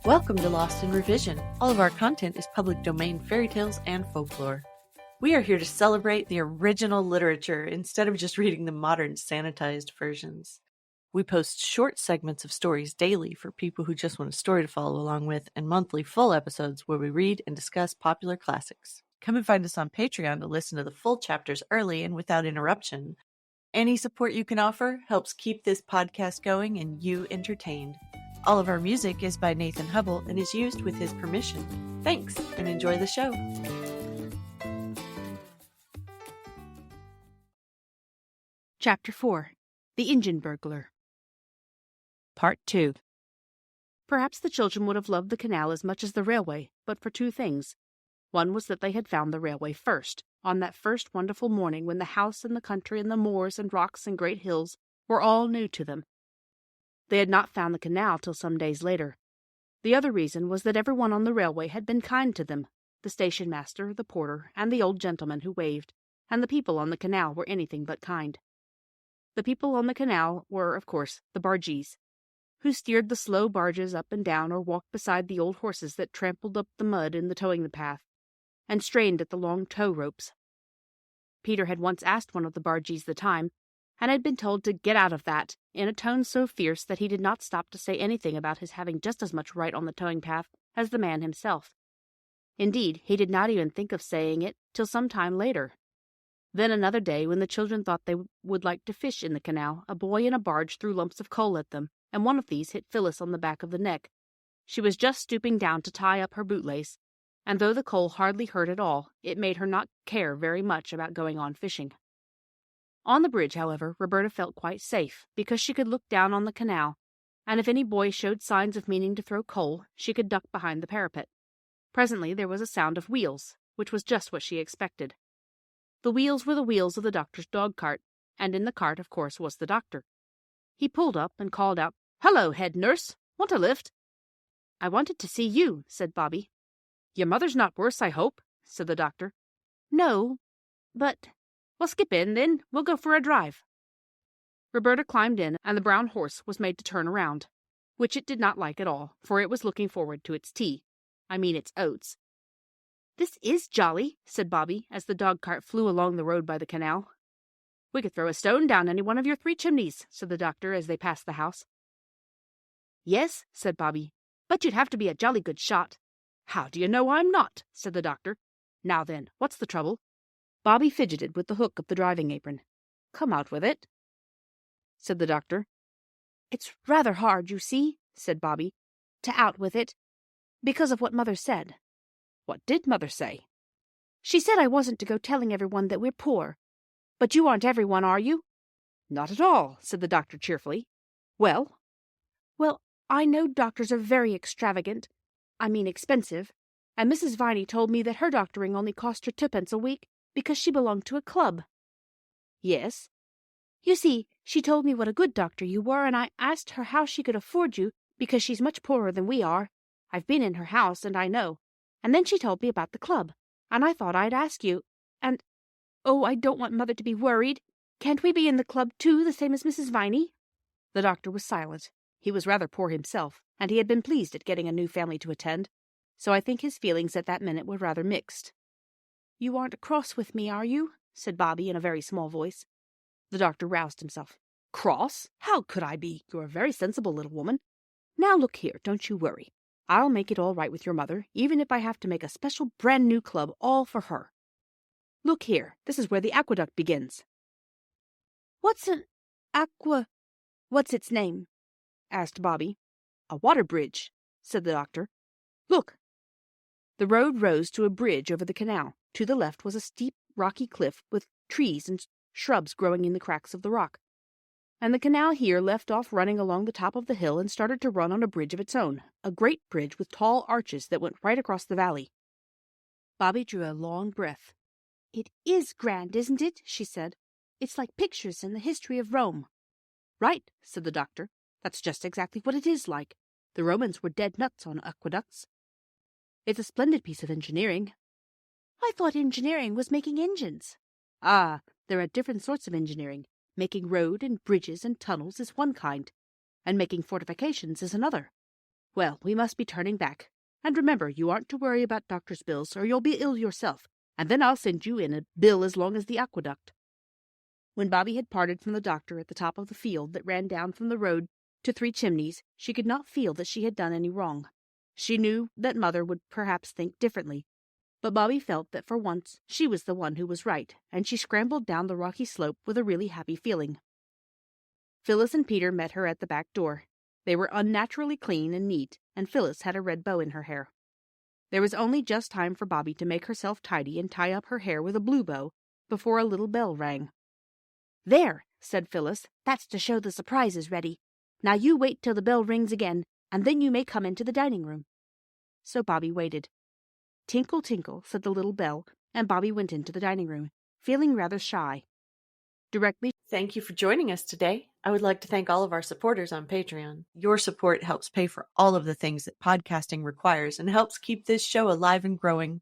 Welcome to Lost in Revision. All of our content is public domain fairy tales and folklore. We are here to celebrate the original literature instead of just reading the modern sanitized versions. We post short segments of stories daily for people who just want a story to follow along with, and monthly full episodes where we read and discuss popular classics. Come and find us on Patreon to listen to the full chapters early and without interruption. Any support you can offer helps keep this podcast going and you entertained. All of our music is by Nathan Hubble and is used with his permission. Thanks, and enjoy the show. Chapter 4. The Engine Burglar. Part 2. Perhaps the children would have loved the canal as much as the railway, but for two things. One was that they had found the railway first, on that first wonderful morning when the house and the country and the moors and rocks and great hills were all new to them. They had not found the canal till some days later. The other reason was that everyone on the railway had been kind to them, the station master, the porter, and the old gentleman who waved, and the people on the canal were anything but kind. The people on the canal were, of course, the bargees, who steered the slow barges up and down or walked beside the old horses that trampled up the mud in the towing path, and strained at the long tow ropes. Peter had once asked one of the bargees the time, and had been told to get out of that, in a tone so fierce that he did not stop to say anything about his having just as much right on the towing path as the man himself. Indeed, he did not even think of saying it till some time later. Then another day, when the children thought they would like to fish in the canal, a boy in a barge threw lumps of coal at them, and one of these hit Phyllis on the back of the neck. She was just stooping down to tie up her bootlace, and though the coal hardly hurt at all, it made her not care very much about going on fishing. On the bridge, however, Roberta felt quite safe, because she could look down on the canal, and if any boy showed signs of meaning to throw coal, she could duck behind the parapet. Presently there was a sound of wheels, which was just what she expected. The wheels were the wheels of the doctor's dog-cart, and in the cart, of course, was the doctor. He pulled up and called out, "Hello, head nurse! Want a lift?" "I wanted to see you," said Bobby. "Your mother's not worse, I hope," said the doctor. "No, but—" "Well, skip in, then. We'll go for a drive." Roberta climbed in, and the brown horse was made to turn around, which it did not like at all, for it was looking forward to its tea. Its oats. "This is jolly," said Bobby, as the dog-cart flew along the road by the canal. "We could throw a stone down any one of your 3 chimneys," said the doctor as they passed the house. "Yes," said Bobby, "but you'd have to be a jolly good shot." "How do you know I'm not?" said the doctor. "Now then, what's the trouble?" Bobby fidgeted with the hook of the driving apron. "Come out with it," said the doctor. "It's rather hard, you see," said Bobby, "to out with it, because of what Mother said." "What did Mother say?" "She said I wasn't to go telling everyone that we're poor. But you aren't everyone, are you?" "Not at all," said the doctor cheerfully. "Well?" "Well, I know doctors are very extravagant. Expensive. And Mrs. Viney told me that her doctoring only cost her 2 pence a week, because she belonged to a club." "Yes?" "You see, she told me what a good doctor you were, and I asked her how she could afford you, because she's much poorer than we are. I've been in her house, and I know. And then she told me about the club, and I thought I'd ask you. And, oh, I don't want Mother to be worried. Can't we be in the club, too, the same as Mrs. Viney?" The doctor was silent. He was rather poor himself, and he had been pleased at getting a new family to attend, so I think his feelings at that minute were rather mixed. "You aren't cross with me, are you?" said Bobby in a very small voice. The doctor roused himself. "Cross? How could I be? You're a very sensible little woman. Now look here, don't you worry. I'll make it all right with your mother, even if I have to make a special brand-new club all for her. Look here, this is where the aqueduct begins." "What's an what's its name?" asked Bobby. "A water bridge," said the doctor. "Look." The road rose to a bridge over the canal. To the left was a steep, rocky cliff with trees and shrubs growing in the cracks of the rock. And the canal here left off running along the top of the hill and started to run on a bridge of its own, a great bridge with tall arches that went right across the valley. Bobby drew a long breath. "It is grand, isn't it?" she said. "It's like pictures in the history of Rome." "Right," said the doctor. "That's just exactly what it is like. The Romans were dead nuts on aqueducts. It's a splendid piece of engineering." "I thought engineering was making engines." "Ah, there are different sorts of engineering. Making road and bridges and tunnels is one kind, and making fortifications is another. Well, we must be turning back. And remember, you aren't to worry about doctor's bills, or you'll be ill yourself, and then I'll send you in a bill as long as the aqueduct." When Bobby had parted from the doctor at the top of the field that ran down from the road to Three Chimneys, she could not feel that she had done any wrong. She knew that Mother would perhaps think differently, but Bobby felt that for once she was the one who was right, and she scrambled down the rocky slope with a really happy feeling. Phyllis and Peter met her at the back door. They were unnaturally clean and neat, and Phyllis had a red bow in her hair. There was only just time for Bobby to make herself tidy and tie up her hair with a blue bow before a little bell rang. "There," said Phyllis, "that's to show the surprise is ready. Now you wait till the bell rings again, and then you may come into the dining room." So Bobby waited. Tinkle, tinkle, said the little bell, and Bobby went into the dining room, feeling rather shy. Thank you for joining us today. I would like to thank all of our supporters on Patreon. Your support helps pay for all of the things that podcasting requires and helps keep this show alive and growing.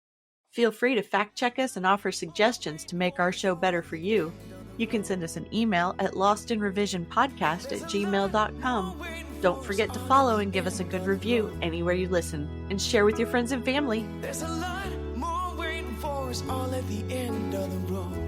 Feel free to fact check us and offer suggestions to make our show better for you. You can send us an email at lostinrevisionpodcast@gmail.com. Don't forget to follow and give us a good review anywhere you listen, and share with your friends and family. There's a lot more waiting for us all at the end of the road.